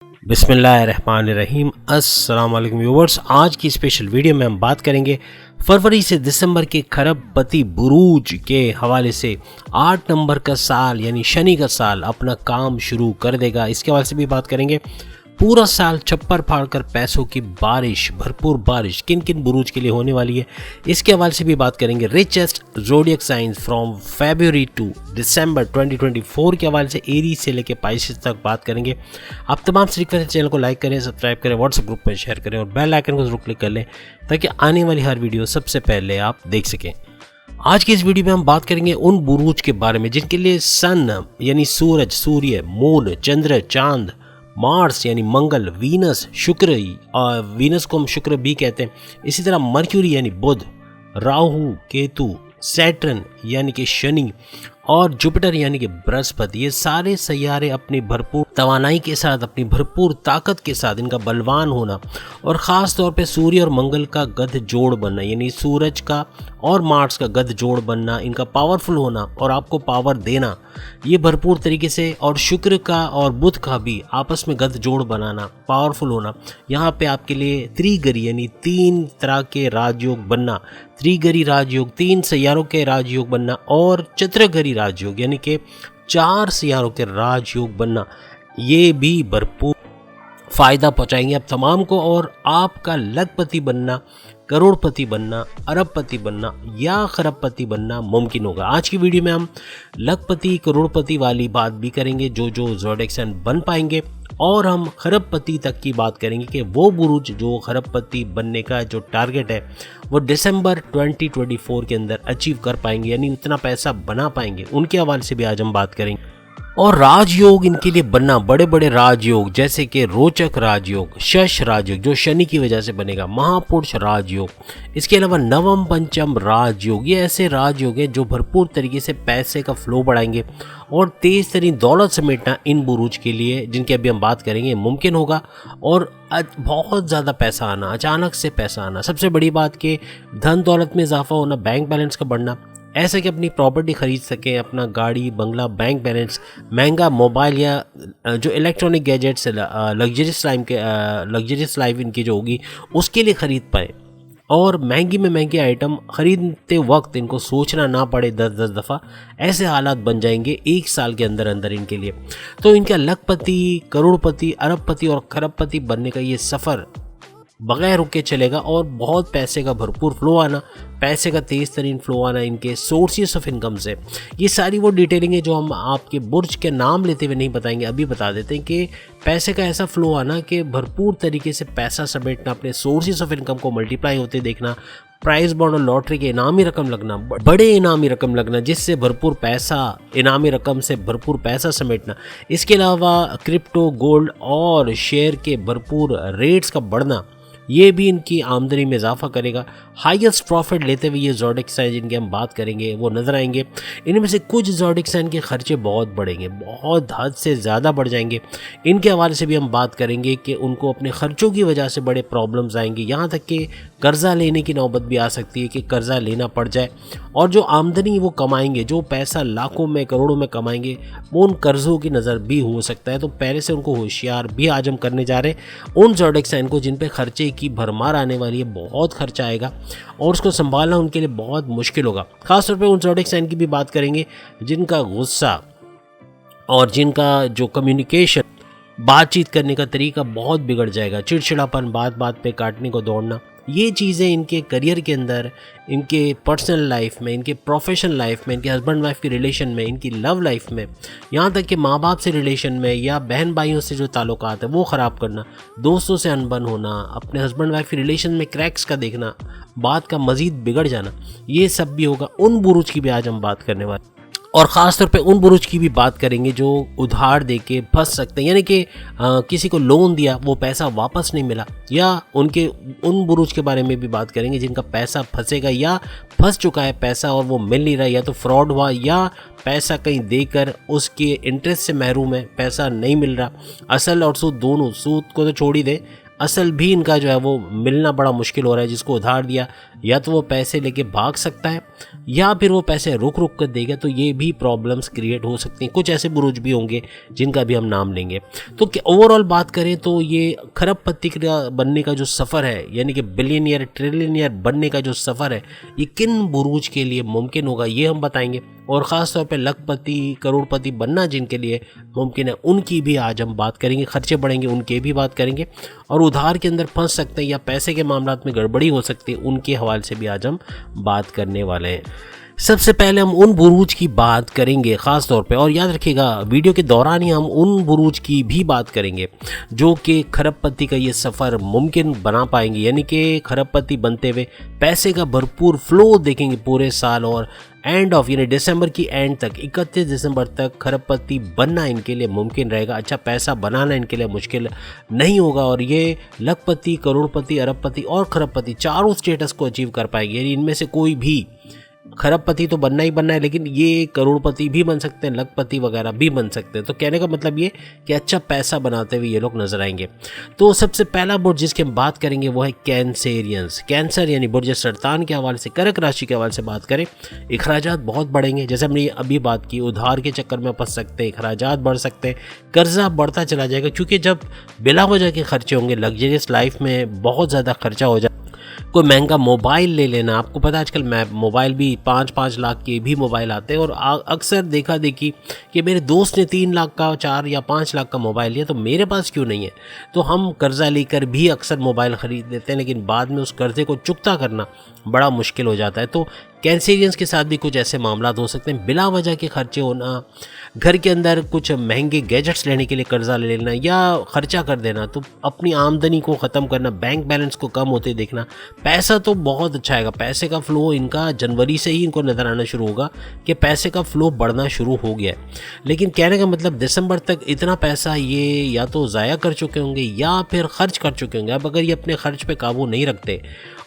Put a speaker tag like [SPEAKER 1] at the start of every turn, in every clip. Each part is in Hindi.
[SPEAKER 1] बिस्मिल्लाहिर्रहमानिर्रहीम। अस्सलाम वालेकुम व्यूवर्स। आज की स्पेशल वीडियो में हम बात करेंगे फरवरी से दिसंबर के खरबपति बुरूज के हवाले से। 8 नंबर का साल यानी शनि का साल अपना काम शुरू कर देगा, इसके हवाले से भी बात करेंगे। पूरा साल छप्पर फाड़कर पैसों की बारिश, भरपूर बारिश किन किन बुरूज के लिए होने वाली है, इसके हवाले से भी बात करेंगे। Richest zodiac signs from February to December 2024 के हवाले से एरीज से लेकर पाइसेस तक बात करेंगे। आप तमाम तरीके से चैनल को लाइक करें, सब्सक्राइब करें, व्हाट्सएप ग्रुप में शेयर करें और बेल आइकन को जरूर क्लिक कर लें ताकि आने वाली हर वीडियो सबसे पहले आप देख सकें। आज की इस वीडियो में हम बात करेंगे उन बुरूज के बारे में जिनके लिए सन यानी सूरज, सूर्य, मून, चंद्र, चांद, मार्स यानी मंगल, वीनस, शुक्र, वीनस को हम शुक्र भी कहते हैं, इसी तरह मर्क्यूरी यानी बुध, राहु, केतु, सैटर्न यानी कि शनि और जुपिटर यानी कि बृहस्पति, ये सारे सैयारे अपनी भरपूर तवानाई के साथ, अपनी भरपूर ताकत के साथ, इनका बलवान होना और ख़ास तौर पे सूर्य और मंगल का गध जोड़ बनना यानी सूरज का और मार्स का गध जोड़ बनना, इनका पावरफुल होना और आपको पावर देना, ये भरपूर तरीके से, और शुक्र का और बुध का भी आपस में गध जोड़ बनाना, पावरफुल होना, यहाँ पे आपके लिए त्रिगरी यानी 3 तरह के राजयोग बनना, त्रिगरी राजयोग 3 सैयारों के राजयोग बनना और चतुर्गरी राजयोग यानी कि 4 सैयारों के राजयोग बनना, ये भी भरपूर फ़ायदा पहुंचाएंगे आप तमाम को और आपका लखपति बनना, करोड़पति बनना, अरबपति बनना या खरबपति बनना मुमकिन होगा। आज की वीडियो में हम लखपति करोड़पति वाली बात भी करेंगे जो ज़ोडिएक साइन बन पाएंगे, और हम खरबपति तक की बात करेंगे कि वो बुरुज जो खरबपति बनने का जो टारगेट है वो दिसंबर 2024 के अंदर अचीव कर पाएंगे यानी उतना पैसा बना पाएंगे, उनके हवाले से भी आज हम बात करेंगे। और राजयोग इनके लिए बनना, बड़े बड़े राजयोग जैसे कि रोचक राजयोग, शश राजयोग जो शनि की वजह से बनेगा, महापुरुष राजयोग, इसके अलावा नवम पंचम राजयोग, ये ऐसे राजयोग हैं जो भरपूर तरीके से पैसे का फ्लो बढ़ाएंगे और तेज तरीन दौलत समेटना इन बुरूज के लिए जिनकी अभी हम बात करेंगे मुमकिन होगा। और बहुत ज़्यादा पैसा आना, अचानक से पैसा आना, सबसे बड़ी बात कि धन दौलत में इजाफा होना, बैंक बैलेंस का बढ़ना, ऐसे कि अपनी प्रॉपर्टी ख़रीद सकें, अपना गाड़ी, बंगला, बैंक बैलेंस, महंगा मोबाइल या जो इलेक्ट्रॉनिक गैजेट्स, लग्जरियस लाइफ इनकी जो होगी उसके लिए ख़रीद पाएँ और महंगी में महंगी आइटम ख़रीदते वक्त इनको सोचना ना पड़े 10-10 दफ़ा, ऐसे हालात बन जाएंगे 1 साल के अंदर अंदर इनके लिए। तो इनका लखपति, करोड़पति, अरबपति और खरबपति बनने का ये सफ़र बगैर रुके चलेगा और बहुत पैसे का भरपूर फ्लो आना, पैसे का तेज़ तरीन फ्लो आना इनके सोर्सेस ऑफ इनकम से, ये सारी वो डिटेलिंग है जो हम आपके बुर्ज के नाम लेते हुए नहीं बताएंगे, अभी बता देते हैं कि पैसे का ऐसा फ्लो आना कि भरपूर तरीके से पैसा समेटना, अपने सोर्सेस ऑफ इनकम को मल्टीप्लाई होते देखना, प्राइस बॉन्ड और लॉटरी के इनामी रकम लगना, बड़े इनामी रकम लगना जिससे भरपूर पैसा, इनामी रकम से भरपूर पैसा समेटना, इसके अलावा क्रिप्टो, गोल्ड और शेयर के भरपूर रेट्स का बढ़ना, ये भी इनकी आमदनी में इजाफा करेगा। हाईएस्ट प्रॉफिट लेते हुए ये ज़ोडिएक साइन जिनकी हम बात करेंगे वो नज़र आएंगे। इनमें से कुछ ज़ोडिएक साइन के खर्चे बहुत बढ़ेंगे, बहुत हद से ज़्यादा बढ़ जाएंगे, इनके हवाले से भी हम बात करेंगे कि उनको अपने ख़र्चों की वजह से बड़े प्रॉब्लम्स आएंगे, यहाँ तक कि कर्ज़ा लेने की नौबत भी आ सकती है कि कर्ज़ा लेना पड़ जाए, और जो आमदनी वो कमाएंगे, जो पैसा लाखों में करोड़ों में कमाएंगे, वो उन कर्ज़ों की नज़र भी हो सकता है। तो पहले से उनको होशियार भी आज हम करने जा रहे हैं उन ज़ोडिएक साइन को जिन पे खर्चे की भरमार आने वाली है, बहुत खर्चा आएगा और उसको संभालना उनके लिए बहुत मुश्किल होगा। खासतौर पे उन ज़ोडिएक साइन की भी बात करेंगे जिनका गुस्सा और जिनका जो कम्युनिकेशन, बातचीत करने का तरीका बहुत बिगड़ जाएगा, चिड़चिड़ापन, बात बात पे काटने को दौड़ना, ये चीज़ें इनके करियर के अंदर, इनके पर्सनल लाइफ में, इनके प्रोफेशनल लाइफ में, इनके हस्बैंड वाइफ की रिलेशन में, इनकी लव लाइफ में, यहाँ तक कि माँ बाप से रिलेशन में या बहन भाइयों से जो ताल्लुकात है वो ख़राब करना, दोस्तों से अनबन होना, अपने हस्बैंड वाइफ की रिलेशन में क्रैक्स का देखना, बात का मज़ीद बिगड़ जाना, ये सब भी होगा। उन बुरुज की भी आज हम बात करने वाले और ख़ास तौर पे उन बुरुज की भी बात करेंगे जो उधार दे के फंस सकते हैं, यानी कि किसी को लोन दिया वो पैसा वापस नहीं मिला, या उन बुरुज के बारे में भी बात करेंगे जिनका पैसा फंसेगा या फंस चुका है पैसा और वो मिल नहीं रहा, या तो फ्रॉड हुआ या पैसा कहीं देकर उसके इंटरेस्ट से महरूम है, पैसा नहीं मिल रहा, असल और सूद दोनों, सूद को तो छोड़ ही दे, असल भी इनका जो है वो मिलना बड़ा मुश्किल हो रहा है। जिसको उधार दिया या तो वो पैसे लेके भाग सकता है या फिर वो पैसे रुक रुक कर देगा, तो ये भी प्रॉब्लम्स क्रिएट हो सकती हैं। कुछ ऐसे बुरुज भी होंगे जिनका भी हम नाम लेंगे। तो ओवरऑल बात करें तो ये खरबपति बनने का जो सफ़र है, यानी कि बिलियनियर ट्रिलियनियर बनने का जो सफ़र है, ये किन बुरुज के लिए मुमकिन होगा ये हम बताएंगे। और ख़ास तौर पे लखपति करोड़पति बनना जिनके लिए मुमकिन है उनकी भी आज हम बात करेंगे। खर्चे बढ़ेंगे उनके भी बात करेंगे, और उधार के अंदर फंस सकते हैं या पैसे के मामलात में गड़बड़ी हो सकती है उनके हवाले से भी आज हम बात करने वाले हैं। सबसे पहले हम उन बुरूज की बात करेंगे ख़ास तौर पे, और याद रखिएगा वीडियो के दौरान ही हम उन बुरूज की भी बात करेंगे जो कि खरबपति का ये सफ़र मुमकिन बना पाएंगे, यानी कि खरबपति बनते हुए पैसे का भरपूर फ्लो देखेंगे पूरे साल, और एंड ऑफ यानी दिसंबर की एंड तक 31 दिसंबर तक खरबपति बनना इनके लिए मुमकिन रहेगा। अच्छा पैसा बनाना इनके लिए मुश्किल नहीं होगा, और ये लखपति करोड़पति अरबपति और खरबपति चारों स्टेटस को अचीव कर पाएंगे। यानी इनमें से कोई भी, खरबपति तो बनना ही बनना है, लेकिन ये करोड़पति भी बन सकते हैं, लखपति वगैरह भी बन सकते हैं। तो कहने का मतलब ये कि अच्छा पैसा बनाते हुए ये लोग नजर आएंगे। तो सबसे पहला बुर्ज जिसकी हम बात करेंगे वो है कैंसेरियंस। कैंसर यानी बुर्ज सरतान के हवाले से, कर्क राशि के हवाले से बात करें, अखराजात बहुत बढ़ेंगे। जैसे हमने अभी बात की, उधार के चक्कर में फंस सकते हैं, अखराजात बढ़ सकते हैं, कर्जा बढ़ता चला जाएगा, क्योंकि जब बिला वजह के खर्चे होंगे, लग्जरियस लाइफ में बहुत ज़्यादा खर्चा हो जाए। कोई महंगा मोबाइल ले लेना, आपको पता है आजकल मोबाइल भी 5-5 लाख के भी मोबाइल आते हैं, और अक्सर देखा देखी कि मेरे दोस्त ने 3 लाख का 4 या 5 लाख का मोबाइल लिया तो मेरे पास क्यों नहीं है। तो हम कर्जा लेकर भी अक्सर मोबाइल ख़रीद लेते हैं, लेकिन बाद में उस कर्जे को चुकता करना बड़ा मुश्किल हो जाता है। तो कैंसेरियंस के साथ भी कुछ ऐसे मामला हो सकते हैं, बिला वजह के खर्चे होना, घर के अंदर कुछ महंगे गैजेट्स लेने के लिए कर्जा ले लेना या खर्चा कर देना, तो अपनी आमदनी को ख़त्म करना, बैंक बैलेंस को कम होते देखना। पैसा तो बहुत अच्छा आएगा, पैसे का फ़्लो इनका जनवरी से ही इनको नज़र आना शुरू होगा कि पैसे का फ़्लो बढ़ना शुरू हो गया है। लेकिन कहने का मतलब दिसंबर तक इतना पैसा ये या तो ज़ाया कर चुके होंगे या फिर खर्च कर चुके होंगे। अब अगर ये अपने खर्च पे काबू नहीं रखते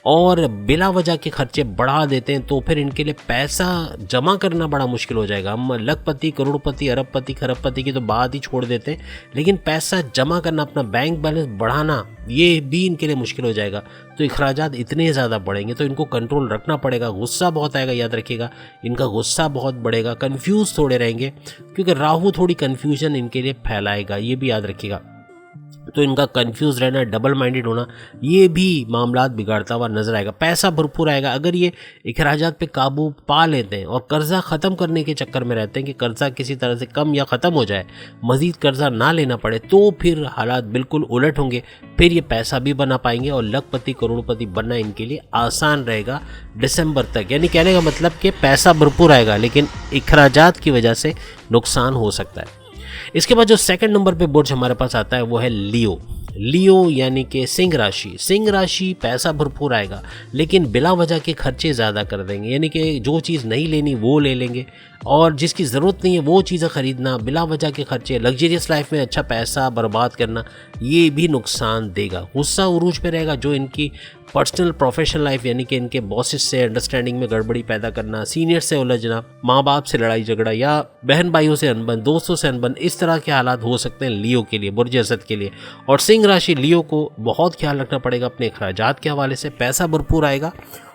[SPEAKER 1] और बिला वजह के खर्चे बढ़ा देते हैं तो फिर इनके लिए पैसा जमा करना बड़ा मुश्किल हो जाएगा। हम लखपति करोड़पति अरबपति खरबपति की तो बात ही छोड़ देते हैं, लेकिन पैसा जमा करना, अपना बैंक बैलेंस बढ़ाना, ये भी इनके लिए मुश्किल हो जाएगा। तो अखराजात इतने ज़्यादा बढ़ेंगे तो इनको कंट्रोल रखना पड़ेगा। गुस्सा बहुत आएगा, याद रखिएगा इनका गुस्सा बहुत बढ़ेगा, कन्फ्यूज़ थोड़े रहेंगे क्योंकि राहु थोड़ी कन्फ्यूजन इनके लिए फैलाएगा, ये भी याद रखिएगा। तो इनका कंफ्यूज रहना, डबल माइंडेड होना, ये भी मामलात बिगाड़ता हुआ नजर आएगा। पैसा भरपूर आएगा अगर ये अखराजात पे काबू पा लेते हैं और कर्जा ख़त्म करने के चक्कर में रहते हैं कि कर्जा किसी तरह से कम या ख़त्म हो जाए, मज़ीद कर्जा ना लेना पड़े, तो फिर हालात बिल्कुल उलट होंगे। फिर ये पैसा भी बना पाएंगे और लखपति करोड़पति बनना इनके लिए आसान रहेगा दिसंबर तक। यानी कहने का मतलब कि पैसा भरपूर आएगा लेकिन अखराजात की वजह से नुकसान हो सकता है। इसके बाद जो सेकंड नंबर पे बुर्ज हमारे पास आता है वो है लियो। लियो यानी कि सिंह राशि। सिंह राशि पैसा भरपूर आएगा लेकिन बिला वजह के खर्चे ज़्यादा कर देंगे, यानी कि जो चीज़ नहीं लेनी वो ले लेंगे और जिसकी ज़रूरत नहीं है वो चीज़ें ख़रीदना, बिला वजह के खर्चे, लग्जरियस लाइफ में अच्छा पैसा बर्बाद करना, ये भी नुकसान देगा। गुस्सा उरूज पे रहेगा, जो इनकी पर्सनल प्रोफेशनल लाइफ यानी कि इनके बॉसेस से अंडरस्टैंडिंग में गड़बड़ी पैदा करना, सीनियर से उलझना, माँ बाप से लड़ाई झगड़ा या बहन भाइयों से अनबन, दोस्तों से अनबन, इस तरह के हालात हो सकते हैं लियो के लिए, बुर्ज असद के लिए। और सिंह राशि लियो को बहुत ख्याल रखना पड़ेगा अपने अखराजात के हवाले से। पैसा भरपूर आएगा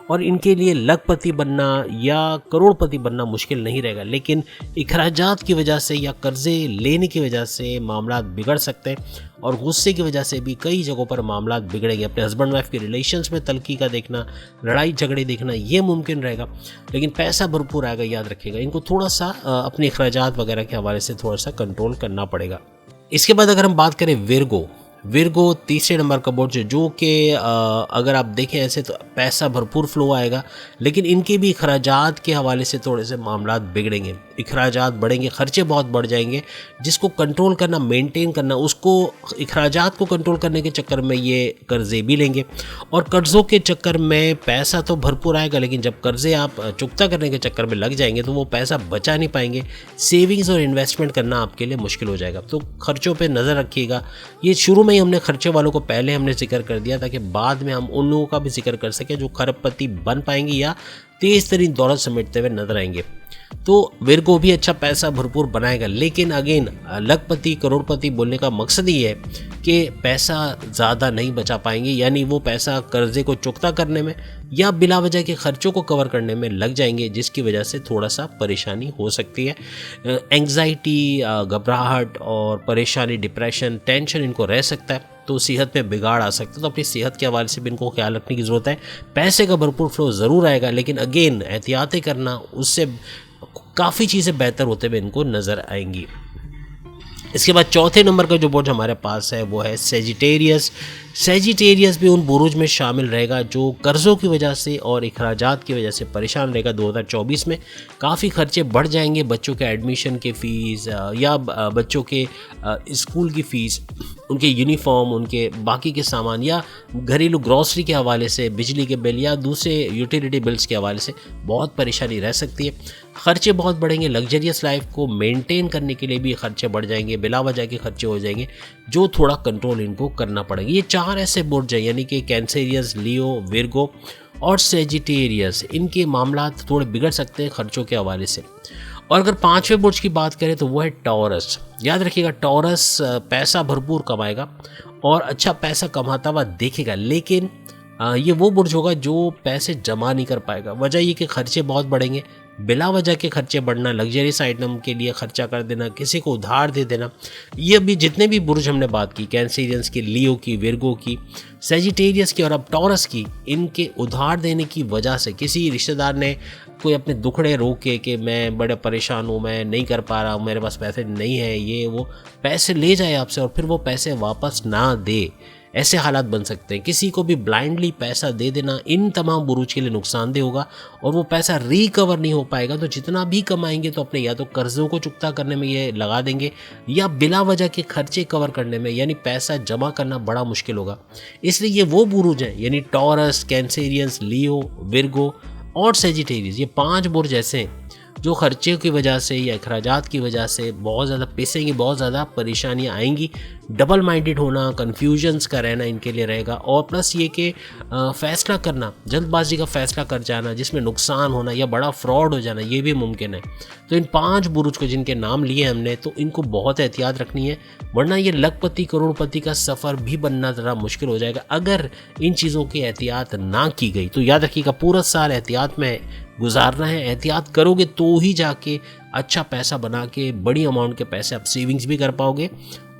[SPEAKER 1] और इनके लिए लखपति बनना या करोड़पति बनना मुश्किल नहीं रहेगा, लेकिन अखराजात की वजह से या कर्जे लेने की वजह से मामला बिगड़ सकते हैं और गुस्से की वजह से भी कई जगहों पर मामला बिगड़ेंगे। अपने हस्बैंड वाइफ के रिलेशंस में तलखी का देखना, लड़ाई झगड़े देखना, ये मुमकिन रहेगा, लेकिन पैसा भरपूर आएगा, याद रखिएगा। इनको थोड़ा सा अपने अखराजात वगैरह के हवाले से थोड़ा सा कंट्रोल करना पड़ेगा। इसके बाद अगर हम बात करें विर्गो तीसरे नंबर का बुर्ज, जो कि अगर आप देखें ऐसे तो पैसा भरपूर फ्लो आएगा लेकिन इनके भी अखराजात के हवाले से थोड़े से मामलात बिगड़ेंगे, अखराजात बढ़ेंगे, खर्चे बहुत बढ़ जाएंगे, जिसको कंट्रोल करना, मेंटेन करना, उसको अखराजात को कंट्रोल करने के चक्कर में ये कर्जे भी लेंगे और कर्ज़ों के चक्कर में पैसा तो भरपूर आएगा लेकिन जब कर्जे आप चुकता करने के चक्कर में लग जाएंगे तो वो पैसा बचा नहीं पाएंगे, सेविंग्स और इन्वेस्टमेंट करना आपके लिए मुश्किल हो जाएगा। तो खर्चों पर नज़र रखिएगा। ये शुरू में हमने खर्चे वालों को पहले हमने जिक्र कर दिया ताकि बाद में हम उन लोगों का भी जिक्र कर सके जो खरबपति बन पाएंगे या तेज तरीन दौलत समेटते हुए नजर आएंगे। तो विर्गो भी अच्छा पैसा भरपूर बनाएगा, लेकिन अगेन लखपति करोड़पति बोलने का मकसद ही है कि पैसा ज़्यादा नहीं बचा पाएंगे, यानी वो पैसा कर्जे को चुकता करने में या बिला वजह के खर्चों को कवर करने में लग जाएंगे, जिसकी वजह से थोड़ा सा परेशानी हो सकती है। एंग्जाइटी, घबराहट और परेशानी, डिप्रेशन, टेंशन इनको रह सकता है, तो सेहत में बिगाड़ आ सकता है। तो अपनी सेहत के हवाले से भी इनको ख्याल रखने की ज़रूरत है। पैसे का भरपूर फ्लो ज़रूर आएगा, लेकिन अगेन एहतियातें करना, उससे काफ़ी चीज़ें बेहतर होते हुए इनको नज़र आएंगी। इसके बाद चौथे नंबर का जो बुर्ज हमारे पास है वो है सेजिटेरियस। सेजिटेरियस भी उन बुरुज में शामिल रहेगा जो कर्ज़ों की वजह से और अखराजात की वजह से परेशान रहेगा। 2024 में काफ़ी खर्चे बढ़ जाएंगे, बच्चों के एडमिशन के फ़ीस या बच्चों के स्कूल की फ़ीस, उनके यूनिफॉर्म, उनके बाकी के सामान या घरेलू ग्रॉसरी के हवाले से, बिजली के बिल या दूसरे यूटिलिटी बिल्स के हवाले से बहुत परेशानी रह सकती है। खर्चे बहुत बढ़ेंगे, लग्जरियस लाइफ को मेंटेन करने के लिए भी खर्चे बढ़ जाएंगे, बिला वजह के खर्चे हो जाएंगे, जो थोड़ा कंट्रोल इनको करना पड़ेगा। ये 4 ऐसे बुर्ज हैं, यानी कि कैंसेरियस, लियो, विर्गो और सेजिटेरियस। इनके मामलात थोड़े बिगड़ सकते हैं खर्चों के हवाले से। और अगर 5वें बुर्ज की बात करें तो वो है टॉरस। याद रखिएगा, टॉरस पैसा भरपूर कमाएगा और अच्छा पैसा कमाता हुआ देखेगा, लेकिन ये वो बुर्ज होगा जो पैसे जमा नहीं कर पाएगा। वजह ये कि खर्चे बहुत बढ़ेंगे, बिला वजह के खर्चे बढ़ना, लग्जरियस आइटम के लिए खर्चा कर देना, किसी को उधार दे देना। ये भी जितने भी बुर्ज हमने बात की, कैंसेरियंस की, लियो की, विर्गो की, सेजिटेरियस की और अब टॉरस की, इनके उधार देने की वजह से किसी रिश्तेदार ने कोई अपने दुखड़े रोके कि मैं बड़े परेशान हूँ, मैं नहीं कर पा रहा हूँ, मेरे पास पैसे नहीं है, ये वो पैसे ले जाए आपसे और फिर वो पैसे वापस ना दे, ऐसे हालात बन सकते हैं। किसी को भी ब्लाइंडली पैसा दे देना इन तमाम बुरूज के लिए नुकसानदेह होगा और वो पैसा रिकवर नहीं हो पाएगा। तो जितना भी कमाएंगे तो अपने या तो कर्ज़ों को चुकता करने में ये लगा देंगे या बिला वजह के खर्चे कवर करने में, यानी पैसा जमा करना बड़ा मुश्किल होगा। इसलिए ये वो बुरूज हैं, यानी टॉरस, कैंसेरियंस, लियो, विर्गो और सेजिटेरियस, ये 5 बुर्ज ऐसे हैं जो खर्चे की वजह से या अखराजात की वजह से बहुत ज़्यादा पिसेंगे, बहुत ज़्यादा परेशानियाँ आएंगी। डबल माइंडेड होना, कन्फ्यूजन्स का रहना इनके लिए रहेगा और प्लस ये कि फ़ैसला करना, जल्दबाजी का फ़ैसला कर जाना जिसमें नुकसान होना या बड़ा फ्रॉड हो जाना, ये भी मुमकिन है। तो इन 5 बुरुज को जिनके नाम लिए हमने, तो इनको बहुत एहतियात रखनी है, वरना ये लखपति करोड़पति का सफ़र भी बनना ज़रा मुश्किल हो जाएगा अगर इन चीज़ों की एहतियात ना की गई। तो याद रखिएगा, पूरा साल एहतियात में गुजारना है। एहतियात करोगे तो ही जाके अच्छा पैसा बना के बड़ी अमाउंट के पैसे आप सेविंग्स भी कर पाओगे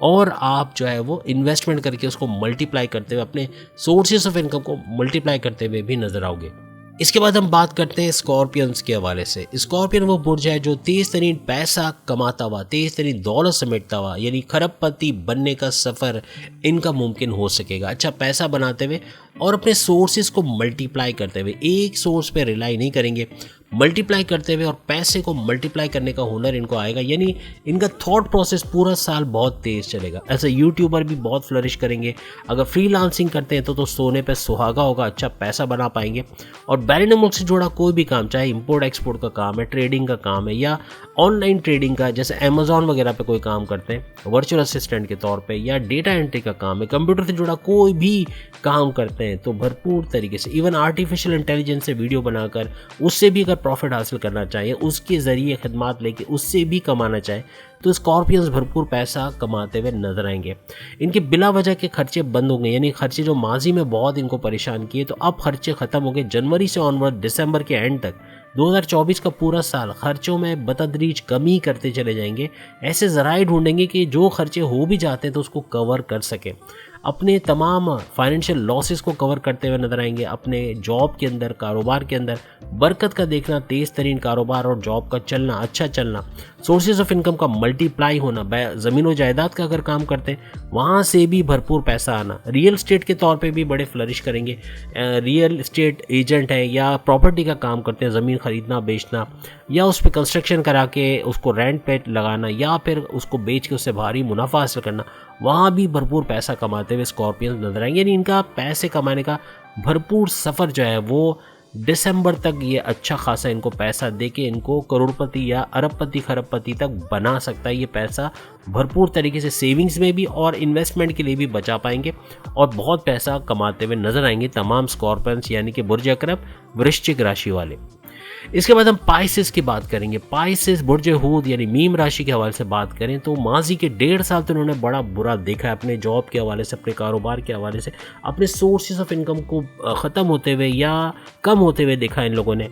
[SPEAKER 1] और आप जो है वो इन्वेस्टमेंट करके उसको मल्टीप्लाई करते हुए, अपने सोर्सेस ऑफ इनकम को मल्टीप्लाई करते हुए भी नजर आओगे। इसके बाद हम बात करते हैं स्कॉर्पियंस के हवाले से। स्कॉर्पियन वो बुर्ज है जो तेज तरीन पैसा कमाता हुआ, तेज तरीन दौलत समेटता हुआ, यानी खरबपति बनने का सफ़र इनका मुमकिन हो सकेगा। अच्छा पैसा बनाते हुए और अपने सोर्सेज को मल्टीप्लाई करते हुए, एक सोर्स पे रिलाई नहीं करेंगे, मल्टीप्लाई करते हुए और पैसे को मल्टीप्लाई करने का हुनर इनको आएगा। यानी इनका थॉट प्रोसेस पूरा साल बहुत तेज़ चलेगा। ऐसे यूट्यूबर भी बहुत फ्लरिश करेंगे। अगर फ्रीलांसिंग करते हैं तो सोने पे सुहागा होगा, अच्छा पैसा बना पाएंगे। और बैरिन मुल्क से जुड़ा कोई भी काम, चाहे इंपोर्ट एक्सपोर्ट का काम है, ट्रेडिंग का काम है या ऑनलाइन ट्रेडिंग का, जैसे अमेजोन वगैरह पे कोई काम करते हैं वर्चुअल असिस्टेंट के तौर पे, या डेटा एंट्री का काम है, कंप्यूटर से जुड़ा कोई भी काम करते हैं, तो भरपूर तरीके से इवन आर्टिफिशियल इंटेलिजेंस से वीडियो बनाकर उससे भी अगर प्रॉफिट हासिल करना चाहिए, उसके ज़रिए खदमात लेके उससे भी कमाना चाहे, तो स्कॉर्पियंस भरपूर पैसा कमाते हुए नजर आएंगे। इनके बिला वजह के खर्चे बंद होंगे, यानी खर्चे जो माजी में बहुत इनको परेशान किए, तो अब खर्चे ख़त्म हो गए। जनवरी से ऑनवर्ड दिसंबर के एंड तक 2024 का पूरा साल खर्चों में बतदरीज कमी करते चले जाएंगे। ऐसे ज़राए ढूंढेंगे कि जो खर्चे हो भी जाते हैं तो उसको कवर कर सकें। अपने तमाम फाइनेंशियल लॉसेस को कवर करते हुए नजर आएंगे। अपने जॉब के अंदर, कारोबार के अंदर बरकत का देखना, तेज़ तरीन कारोबार और जॉब का चलना, अच्छा चलना, सोर्सेज ऑफ इनकम का मल्टीप्लाई होना, ज़मीन व जायदाद का अगर काम करते हैं वहाँ से भी भरपूर पैसा आना। रियल एस्टेट के तौर पे भी बड़े फ्लरिश करेंगे। रियल एस्टेट एजेंट है या प्रॉपर्टी का काम करते हैं, ज़मीन खरीदना बेचना या उस पर कंस्ट्रक्शन करा के उसको रेंट पे लगाना या फिर उसको बेच के उससे भारी मुनाफा हासिल करना, वहाँ भी भरपूर पैसा कमाते हुए स्कॉर्पियंस नजर आएंगे। यानी इनका पैसे कमाने का भरपूर सफ़र जो है वो दिसंबर तक ये अच्छा खासा इनको पैसा दे के इनको करोड़पति या अरबपति खरबपति तक बना सकता है। ये पैसा भरपूर तरीके से सेविंग्स में भी और इन्वेस्टमेंट के लिए भी बचा पाएंगे और बहुत पैसा कमाते हुए नजर आएंगे तमाम स्कॉर्पियंस, यानी कि बुर्ज अकरब वृश्चिक राशि वाले। इसके बाद हम पाइसेस की बात करेंगे। पाइसेस बुर्ज हूत यानी मीम राशि के हवाले से बात करें तो माजी के 1.5 साल तो उन्होंने बड़ा बुरा देखा है अपने जॉब के हवाले से, अपने कारोबार के हवाले से, अपने सोर्सेज ऑफ इनकम को ख़त्म होते हुए या कम होते हुए देखा इन लोगों ने,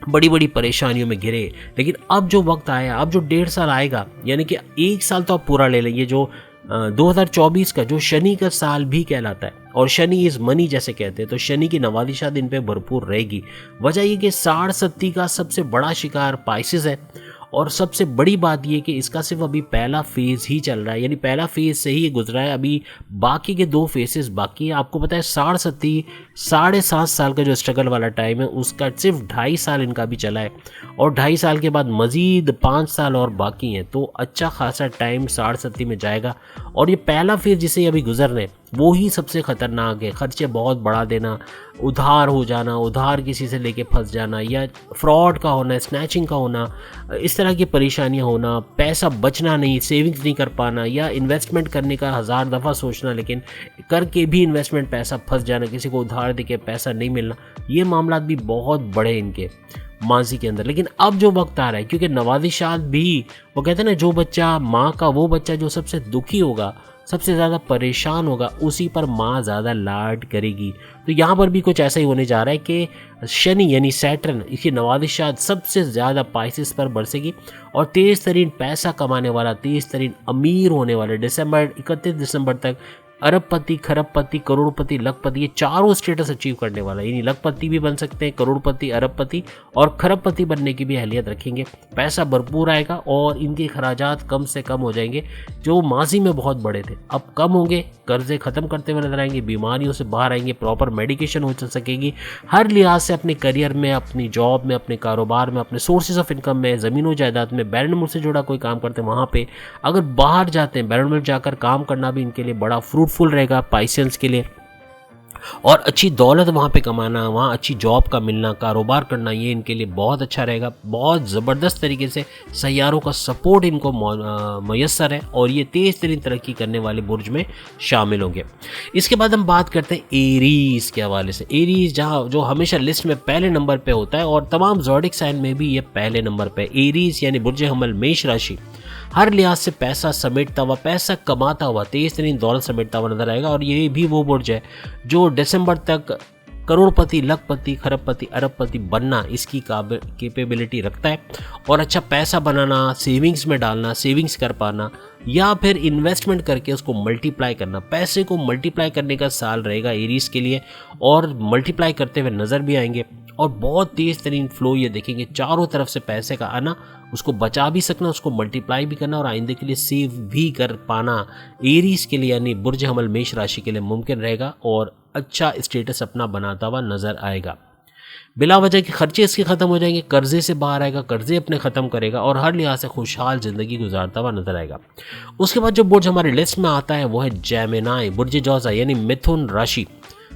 [SPEAKER 1] बड़ी बड़ी परेशानियों में घिरे। लेकिन अब जो वक्त आया, अब जो 1.5 साल आएगा, यानी कि 1 साल तो आप पूरा ले लेंगे, जो 2024 का जो शनि का साल भी कहलाता है, और शनि इज़ मनी जैसे कहते हैं, तो शनि की नवादिशात इन पे भरपूर रहेगी। वजह ये कि 60-70 का सबसे बड़ा शिकार पाइसेस है, और सबसे बड़ी बात ये कि इसका सिर्फ अभी पहला फेज़ ही चल रहा है, यानी पहला फेज़ से ही गुजरा है, अभी बाकी के 2 फेसेस बाकी हैं। आपको पता है 60-70 7.5 साल का जो स्ट्रगल वाला टाइम है उसका सिर्फ 2.5 साल इनका भी चला है, और 2.5 साल के बाद मज़ीद 5 साल और बाकी हैं, तो अच्छा खासा टाइम 60-70 में जाएगा। और ये पहला फेज़ जिसे अभी गुजर रहे हैं वो ही सबसे ख़तरनाक है। खर्चे बहुत बढ़ा देना, उधार हो जाना, उधार किसी से लेके फंस जाना, या फ्रॉड का होना, स्नैचिंग का होना, इस तरह की परेशानियां होना, पैसा बचना नहीं, सेविंग्स नहीं कर पाना, या इन्वेस्टमेंट करने का 1000 दफ़ा सोचना लेकिन करके भी इन्वेस्टमेंट पैसा फंस जाना, किसी को उधार देके पैसा नहीं मिलना, ये मामला भी बहुत बड़े इनके माजी के अंदर। लेकिन अब जो वक्त आ रहा है, क्योंकि नवादिशात भी, वो कहते हैं ना, जो बच्चा माँ का, वो बच्चा जो सबसे दुखी होगा, सबसे ज़्यादा परेशान होगा, उसी पर माँ ज़्यादा लाड करेगी। तो यहाँ पर भी कुछ ऐसा ही होने जा रहा है कि शनि यानी सैटर्न, इसकी नवादिशात सबसे ज़्यादा पाइसेस पर बरसेगी, और तेज़ तरीन पैसा कमाने वाला, तेज़ तरीन अमीर होने वाले 31 दिसंबर तक अरबपति, खरबपति, करोड़पति, लखपति, ये चारों स्टेटस अचीव करने वाला है। यानी लखपति भी बन सकते हैं, करोड़पति, अरबपति और खरबपति बनने की भी अहलियत रखेंगे। पैसा भरपूर आएगा और इनके खराजात कम से कम हो जाएंगे, जो माजी में बहुत बड़े थे अब कम होंगे। कर्जे ख़त्म करते हुए नजर आएंगे, बीमारियों से बाहर आएंगे, प्रॉपर मेडिकेशन हो सकेगी, हर लिहाज से अपने करियर में, अपनी जॉब में, अपने कारोबार में, अपने सोर्सेज ऑफ इनकम में, ज़मीन व जायदाद में, बैरन मुल्क से जुड़ा कोई काम करते हैं वहाँ पे, अगर बाहर जाते हैं बैरन मुल्क जाकर काम करना भी इनके लिए बड़ा फ्रूटफुल रहेगा पाइसेंस के लिए। और अच्छी दौलत वहाँ पे कमाना, वहाँ अच्छी जॉब का मिलना, कारोबार करना, ये इनके लिए बहुत अच्छा रहेगा। बहुत ज़बरदस्त तरीके से सैयारों का सपोर्ट इनको मयसर है, और ये तेज़ तरीन तरक्की करने वाले बुर्ज में शामिल होंगे। इसके बाद हम बात करते हैं एरीज़ के हवाले से। एरीज़ जहाँ जो हमेशा लिस्ट में पहले नंबर पर होता है, और तमाम ज़ोडिक साइन में भी ये पहले नंबर पर। एरीज़ यानी बुर्ज हमल, मेष राशि, हर लिहाज से पैसा समेटता हुआ, पैसा कमाता हुआ, तेज़ तरीन दौलत समेटता हुआ नजर आएगा। और ये भी वो बुर्ज है जो दिसंबर तक करोड़पति, लखपति, खरबपति, अरबपति बनना इसकी कैपेबिलिटी रखता है। और अच्छा पैसा बनाना, सेविंग्स में डालना, सेविंग्स कर पाना, या फिर इन्वेस्टमेंट करके उसको मल्टीप्लाई करना, पैसे को मल्टीप्लाई करने का साल रहेगा एरीज के लिए, और मल्टीप्लाई करते हुए नज़र भी आएंगे। और बहुत तेज़ तरीन फ्लो ये देखेंगे, चारों तरफ से पैसे का आना, उसको बचा भी सकना, उसको मल्टीप्लाई भी करना, और आइंदे के लिए सेव भी कर पाना एरीज के लिए यानी बुर्ज हमल मेष राशि के लिए मुमकिन रहेगा, और अच्छा स्टेटस अपना बनाता हुआ नज़र आएगा। बिला वजह के खर्चे इसके ख़त्म हो जाएंगे, कर्जे से बाहर आएगा, कर्जे अपने ख़त्म करेगा, और हर लिहाज से खुशहाल ज़िंदगी गुजारता हुआ नजर आएगा। उसके बाद जो बुर्ज हमारे लिस्ट में आता है वो है जेमिनाई, बुर्ज जौज़ा यानी मिथुन राशि।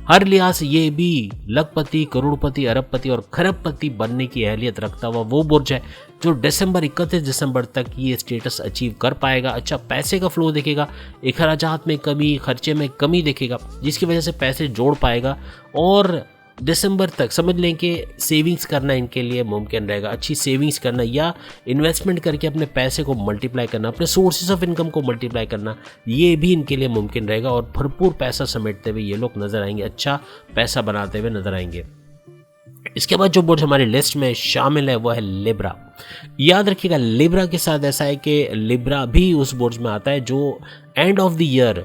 [SPEAKER 1] हर लिहाज से ये भी लखपति, करोड़पति, अरबपति और खरबपति बनने की अहलियत रखता हुआ वो बुर्ज है जो 31 दिसंबर तक ये स्टेटस अचीव कर पाएगा। अच्छा पैसे का फ्लो देखेगा, अखराजात में कमी, खर्चे में कमी देखेगा, जिसकी वजह से पैसे जोड़ पाएगा, और दिसंबर तक समझ लें कि सेविंग्स करना इनके लिए मुमकिन रहेगा। अच्छी सेविंग्स करना या इन्वेस्टमेंट करके अपने पैसे को मल्टीप्लाई करना, अपने सोर्सेज ऑफ इनकम को मल्टीप्लाई करना, ये भी इनके लिए मुमकिन रहेगा, और भरपूर पैसा समेटते हुए ये लोग नज़र आएंगे, अच्छा पैसा बनाते हुए नज़र आएंगे। इसके बाद जो बुर्ज हमारी लिस्ट में शामिल है वो है लिब्रा। याद रखिएगा लिब्रा के साथ ऐसा है कि लिब्रा भी उस बुर्ज में आता है जो एंड ऑफ द ईयर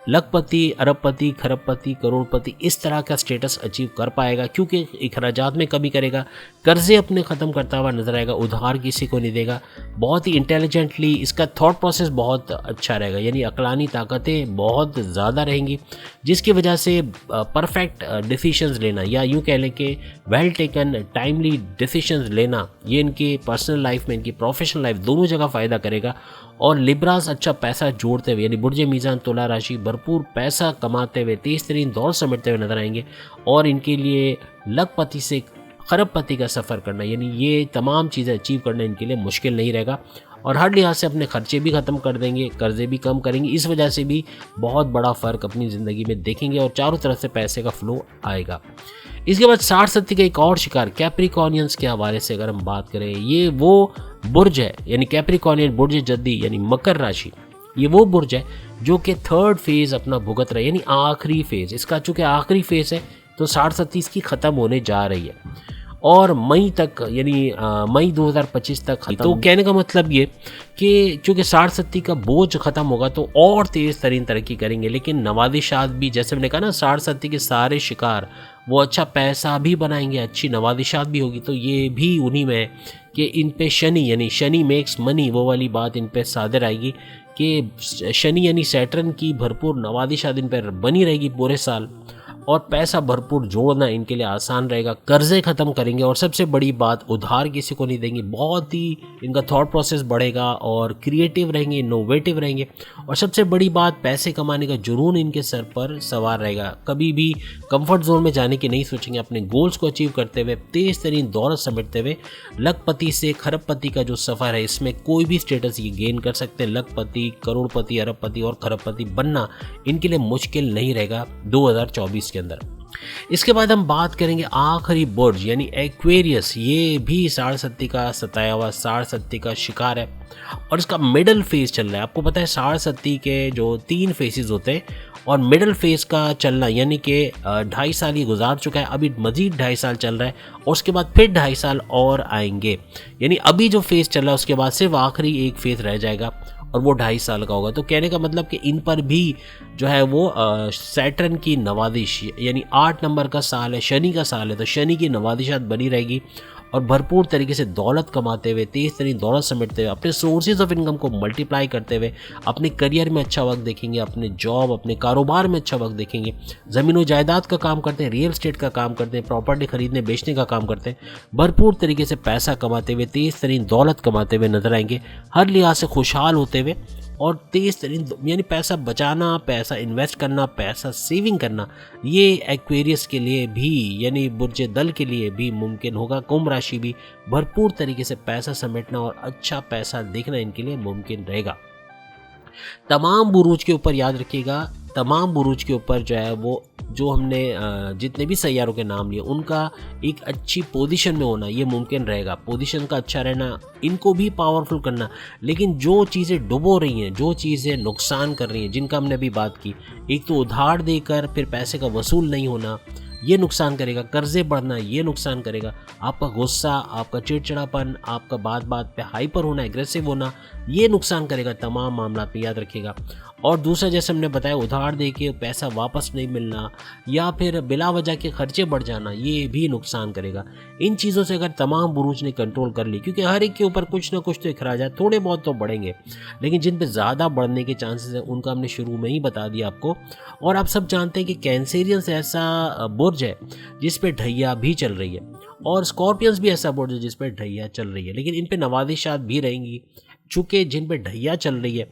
[SPEAKER 1] लखपति, अरबपति, खरबपति, करोड़पति इस तरह का स्टेटस अचीव कर पाएगा, क्योंकि अखराजात में कमी करेगा, कर्जे अपने ख़त्म करता हुआ नजर आएगा, उधार किसी को नहीं देगा, बहुत ही इंटेलिजेंटली, इसका थॉट प्रोसेस बहुत अच्छा रहेगा, यानी अक्लानी ताकतें बहुत ज़्यादा रहेंगी, जिसकी वजह से परफेक्ट डिसीशंस लेना, या यूँ कह लें कि वेल टेकन टाइमली डिसीशंस लेना, ये इनकी पर्सनल लाइफ में, इनकी प्रोफेशनल लाइफ दोनों जगह फ़ायदा करेगा। और लिब्रास अच्छा पैसा जोड़ते हुए यानी बुर्ज मीज़ान तुला राशि भरपूर पैसा कमाते हुए, तेज़ तरीन दौर समेटते हुए नजर आएंगे, और इनके लिए लखपति से खरबपति का सफ़र करना, यानी ये तमाम चीज़ें अचीव करना इनके लिए मुश्किल नहीं रहेगा, और हर लिहाज से अपने खर्चे भी ख़त्म कर देंगे, कर्जे भी कम करेंगे, इस वजह से भी बहुत बड़ा फ़र्क अपनी ज़िंदगी में देखेंगे, और चारों तरफ से पैसे का फ़्लो आएगा। इसके बाद 60-70 का एक और शिकार कैप्रिकॉर्नियंस के हवाले से अगर हम बात करें, ये वो बुर्ज है यानी कैप्रिकॉर्नियन बुर्ज जद्दी यानी मकर राशि, ये वो बुर्ज है जो कि थर्ड फेज अपना भुगत रहा है यानी आखिरी फेज इसका। चूँकि आखिरी फेज है तो 60-70 इसकी ख़त्म होने जा रही है और मई तक यानी मई 2025 तक खत्म। तो कहने का मतलब ये कि चूँकि 60-70 का बोझ ख़त्म होगा तो और तेज़ तरीन तरक्की करेंगे। लेकिन नवादिशात भी, जैसे मैंने कहा ना, 60-70 के सारे शिकार वो अच्छा पैसा भी बनाएंगे, अच्छी नवादिशात भी होगी। तो ये भी उन्हीं में है कि इन पे शनि यानी शनि मेक्स मनी, वो वाली बात इन पे सादर आएगी कि शनि यानी सैटर्न की भरपूर नवादिशात इन पर बनी रहेगी पूरे साल और पैसा भरपूर जोड़ना इनके लिए आसान रहेगा। कर्जे ख़त्म करेंगे और सबसे बड़ी बात, उधार किसी को नहीं देंगे। बहुत ही इनका थॉट प्रोसेस बढ़ेगा और क्रिएटिव रहेंगे, इनोवेटिव रहेंगे। और सबसे बड़ी बात, पैसे कमाने का जुनून इनके सर पर सवार रहेगा। कभी भी कंफर्ट जोन में जाने की नहीं सोचेंगे। अपने गोल्स को अचीव करते हुए, तेज़ तरीन दौलत समेटते हुए लखपति से खरबपति का जो सफ़र है, इसमें कोई भी स्टेटस ये गेन कर सकते हैं। लखपति, करोड़पति, अरबपति और खरबपति बनना इनके लिए मुश्किल नहीं रहेगा 2024 के अंदर। इसके बाद हम बात करेंगे आखिरी बुर्ज यानी एक्वेरियस। ये भी 60-70 का सताया हुआ 60-70 का शिकार है और इसका मिडल फेज चल रहा है। आपको पता है 60-70 के जो 3 फेसेस होते हैं और मिडल फेज का चलना यानी कि 2.5 साल ये गुजार चुका है, अभी मजीद 2.5 साल चल रहा है और उसके बाद फिर 2.5 साल और आएंगे। यानी अभी जो फेज चल रहा है उसके बाद सिर्फ आखिरी एक फेज रह जाएगा और वो 2.5 साल का होगा। तो कहने का मतलब कि इन पर भी जो है वो सैटर्न की नवादिश यानी 8 नंबर का साल है, शनि का साल है, तो शनि की नवादिशात बनी रहेगी और भरपूर तरीके से दौलत कमाते हुए, तेज़ तरीन दौलत समेटते हुए, अपने सोर्सेज ऑफ इनकम को मल्टीप्लाई करते हुए अपने करियर में अच्छा वक्त देखेंगे, अपने जॉब, अपने कारोबार में अच्छा वक्त देखेंगे। ज़मीन व जायदाद का काम करते हैं, रियल एस्टेट का काम करते हैं, प्रॉपर्टी खरीदने बेचने का काम करते हैं, भरपूर तरीके से पैसा कमाते हुए, तेज़ तरीन दौलत कमाते हुए नजर आएंगे, हर लिहाज से खुशहाल होते हुए और तेज़ तरीन यानी पैसा बचाना, पैसा इन्वेस्ट करना, पैसा सेविंग करना, ये एक्वेरियस के लिए भी यानी बुर्ज दल के लिए भी मुमकिन होगा। कुंभ राशि भी भरपूर तरीके से पैसा समेटना और अच्छा पैसा देखना इनके लिए मुमकिन रहेगा। तमाम बुरूज के ऊपर याद रखिएगा, तमाम बुरूज के ऊपर जो है वो जो हमने जितने भी सैयारों के नाम लिए उनका एक अच्छी पोजीशन में होना ये मुमकिन रहेगा। पोजीशन का अच्छा रहना, इनको भी पावरफुल करना। लेकिन जो चीज़ें डुबो रही हैं, जो चीज़ें नुकसान कर रही हैं, जिनका हमने अभी बात की, एक तो उधार देकर फिर पैसे का वसूल नहीं होना, ये नुकसान करेगा। कर्जे बढ़ना ये नुकसान करेगा। आपका गुस्सा, आपका चिड़चिड़ापन, आपका बात बात पे हाइपर होना, एग्रेसिव होना, ये नुकसान करेगा तमाम मामला पे, याद रखिएगा। और दूसरा, जैसे हमने बताया, उधार दे के पैसा वापस नहीं मिलना या फिर बिला वजह के खर्चे बढ़ जाना, ये भी नुकसान करेगा। इन चीज़ों से अगर तमाम बुरूज ने कंट्रोल कर ली, क्योंकि हर एक के ऊपर कुछ ना कुछ तो अखराजात थोड़े बहुत तो बढ़ेंगे, लेकिन जिन पे ज़्यादा बढ़ने के चांसेस हैं उनका हमने शुरू में ही बता दिया आपको। और आप सब जानते हैं कि कैंसेरियंस ऐसा बुर्ज है जिस पे ढैया भी चल रही है और स्कॉर्पियंस भी ऐसा बुर्ज है जिस पे ढैया चल रही है, लेकिन इन पे नवादिशात भी रहेंगी। चूँकि जिन पे ढैया चल रही है,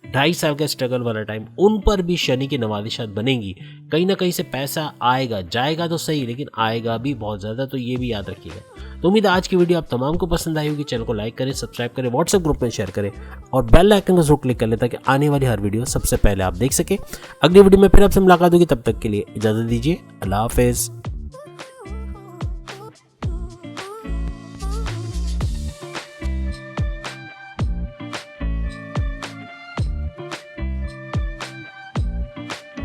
[SPEAKER 1] 2.5 साल का स्ट्रगल वाला टाइम, उन पर भी शनि की नवादिशात बनेंगी। कहीं ना कहीं से पैसा आएगा, जाएगा तो सही, लेकिन आएगा भी बहुत ज़्यादा, तो ये भी याद रखिएगा। तो उम्मीद है आज की वीडियो आप तमाम को पसंद आई होगी। चैनल को लाइक करें, सब्सक्राइब करें, व्हाट्सएप ग्रुप में शेयर करें और बेल आइकन को जरूर क्लिक कर लें ताकि आने वाली हर वीडियो सबसे पहले आप देख सकें। अगली वीडियो में फिर आपसे मुलाकात होगी, तब तक के लिए इजाज़त दीजिए। अल्लाह हाफिज़।